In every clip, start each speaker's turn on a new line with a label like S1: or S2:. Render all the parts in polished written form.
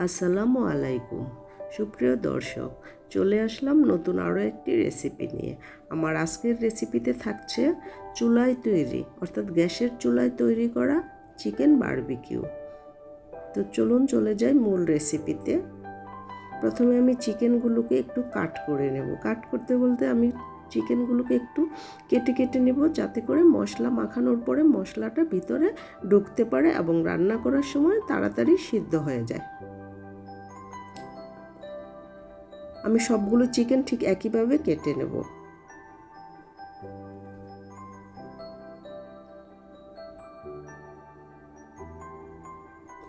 S1: আসসালামু আলাইকুম সুপ্রিয় দর্শক, চলে আসলাম নতুন আরও একটি রেসিপি নিয়ে। আমার আজকের রেসিপিতে থাকছে চুলায় তৈরি অর্থাৎ গ্যাসের চুলায় তৈরি করা চিকেন বারবিকিউ। তো চলুন চলে যাই মূল রেসিপিতে। প্রথমে আমি চিকেনগুলোকে একটু কাট করে নেব। কাট করতে বলতে আমি চিকেনগুলোকে একটু কেটে কেটে নেব, যাতে করে মশলা মাখানোর পরে মশলাটা ভিতরে ঢুকতে পারে এবং রান্না করার সময় তাড়াতাড়ি সিদ্ধ হয়ে যায়। আমি সবগুলো চিকেন ঠিক একইভাবে কেটে নেব।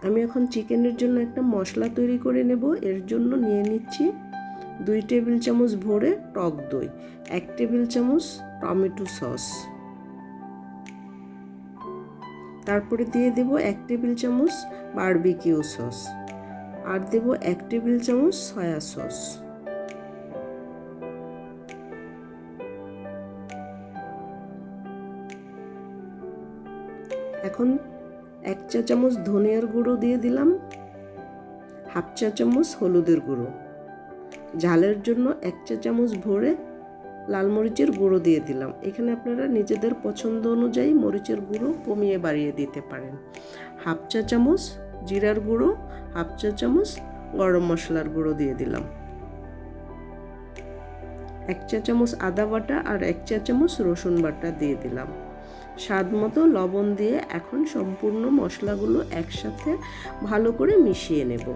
S1: আমি এখন চিকেনের জন্য একটা মশলা তৈরি করে নেব। এর জন্য নিয়ে নিচ্ছি 2 টেবিল চামচ ভরে টক দই, 1 টেবিল চামচ টমেটো সস, তারপরে দিয়ে দেব 1 টেবিল চামচ বারবিকিউ সস, আর দেব 1 টেবিল চামচ সয়া সস। এখন 1 চা চামচ ধনিয়ার গুঁড়ো দিয়ে দিলাম, 1/2 চা চামচ হলুদের গুঁড়ো, ঝালের জন্য 1 চা চামচ ভরে লাল মরিচের গুঁড়ো দিয়ে দিলাম। এখানে আপনারা নিজেদের পছন্দ অনুযায়ী মরিচের গুঁড়ো কমিয়ে বাড়িয়ে দিতে পারেন। 1/2 চা চামচ জিরার গুঁড়ো, 1/2 চা চামচ গরম মশলার গুঁড়ো দিয়ে দিলাম, 1 চা চামচ আদা বাটা আর 1 চা চামচ রসুন বাটা দিয়ে দিলাম। স্বাদ মতো লবণ দিয়ে এখন সম্পূর্ণ মশলাগুলো একসাথে ভালো করে মিশিয়ে নেব।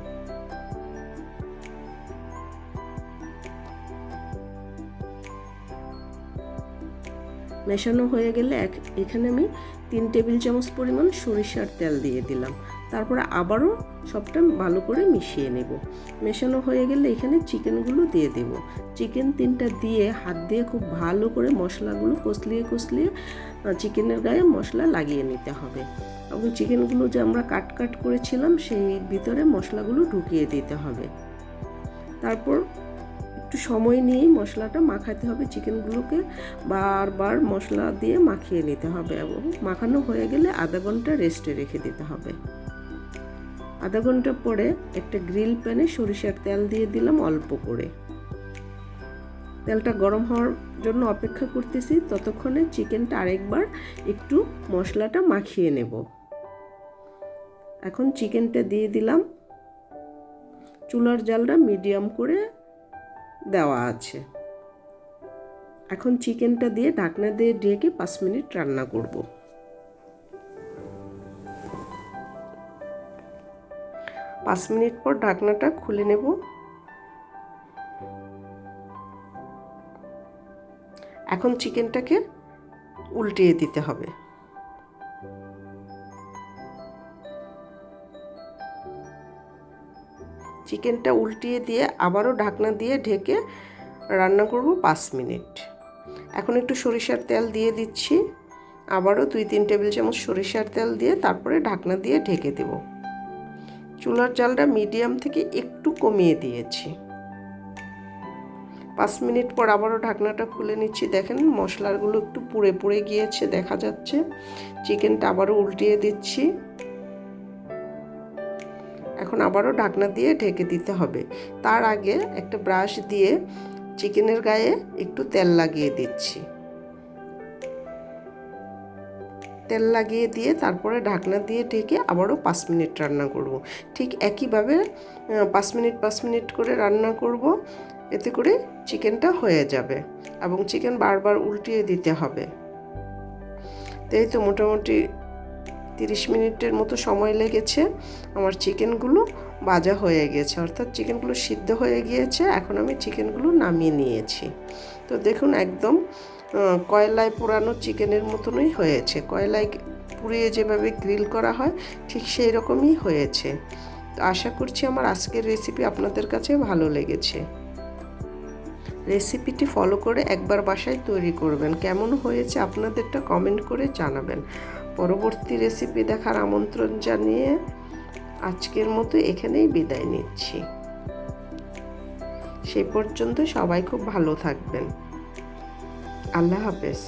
S1: মেশানো হয়ে গেলে এখানে আমি 3 টেবিল চামচ পরিমাণ সরিষার তেল দিয়ে দিলাম। তারপরে আবারও সবটা ভালো করে মিশিয়ে নেব। মেশানো হয়ে গেলে এখানে চিকেনগুলো দিয়ে দেব। চিকেন 3টা দিয়ে হাত দিয়ে খুব ভালো করে মশলাগুলো কষলিয়ে চিকেনের গায়ে মশলা লাগিয়ে নিতে হবে, এবং চিকেনগুলো যে আমরা কাট করেছিলাম সেই ভিতরে মশলাগুলো ঢুকিয়ে দিতে হবে। তারপর একটু সময় নিয়েই মশলাটা মাখাতে হবে। চিকেনগুলোকে বারবার মশলা দিয়ে মাখিয়ে নিতে হবে, এবং মাখানো হয়ে গেলে আধা ঘন্টা রেস্টে রেখে দিতে হবে। আধা ঘন্টা পরে একটা গ্রিল প্যানে সরিষার তেল দিয়ে দিলাম অল্প করে। তেলটা গরম হওয়ার জন্য অপেক্ষা করতেছি, ততক্ষণে চিকেনটা আরেকবার একটু মশলাটা মাখিয়ে নেব। এখন চিকেনটা দিয়ে দিলাম। চুলার জালটা মিডিয়াম করে দেওয়া আছে। এখন চিকেনটা দিয়ে ঢাকনা দিয়ে ঢেকে 5 মিনিট রান্না করব। 5 মিনিট পর ঢাকনাটা খুলে নেব। এখন চিকেনটাকে উল্টিয়ে দিতে হবে। চিকেনটা উল্টিয়ে দিয়ে আবারও ঢাকনা দিয়ে ঢেকে রান্না করব 5 মিনিট। এখন একটু সরিষার তেল দিয়ে দিচ্ছি, আবারও 2-3 টেবিল চামচ সরিষার তেল দিয়ে তারপরে ঢাকনা দিয়ে ঢেকে দেব। চুলার জালটা মিডিয়াম থেকে একটু কমিয়ে দিয়েছি। 5 মিনিট পর আবারও ঢাকনাটা খুলে নিচ্ছি। দেখেন মশলাগুলো একটু পুড়ে পুড়ে গিয়েছে, দেখা যাচ্ছে। চিকেনটা আবারও উল্টিয়ে দিচ্ছি। এখন আবারও ঢাকনা দিয়ে ঢেকে দিতে হবে। তার আগে একটা ব্রাশ দিয়ে চিকেনের গায়ে একটু তেল লাগিয়ে দিচ্ছি। তেল লাগিয়ে দিয়ে তারপরে ঢাকনা দিয়ে ঢেকে আবারও 5 মিনিট রান্না করব। ঠিক একইভাবে 5 মিনিট করে রান্না করব। এতে করে চিকেনটা হয়ে যাবে, এবং চিকেন বারবার উল্টিয়ে দিতে হবে। এই তো মোটামুটি 30 মিনিটের মতো সময় লেগেছে। আমার চিকেনগুলো ভাজা হয়ে গেছে, অর্থাৎ চিকেনগুলো সিদ্ধ হয়ে গিয়েছে। এখন আমি চিকেনগুলো নামিয়ে নিয়েছি। তো দেখুন একদম কয়লায় পোড়ানো চিকেনের মতনই হয়েছে। কয়লায় পুড়িয়ে যেভাবে গ্রিল করা হয় ঠিক সেই রকমই হয়েছে। তো আশা করছি আমার আজকের রেসিপি আপনাদের কাছে ভালো লেগেছে। রেসিপিটি ফলো করে একবার বাসায় তৈরি করবেন। কেমন হয়েছে আপনাদেরটা কমেন্ট করে জানাবেন। পরবর্তী রেসিপি দেখার আমন্ত্রণ জানিয়ে আজকের মতো এখানেই বিদায় নিচ্ছি। সেই পর্যন্ত সবাই খুব ভালো থাকবেন। আল্লাহ হাফেজ।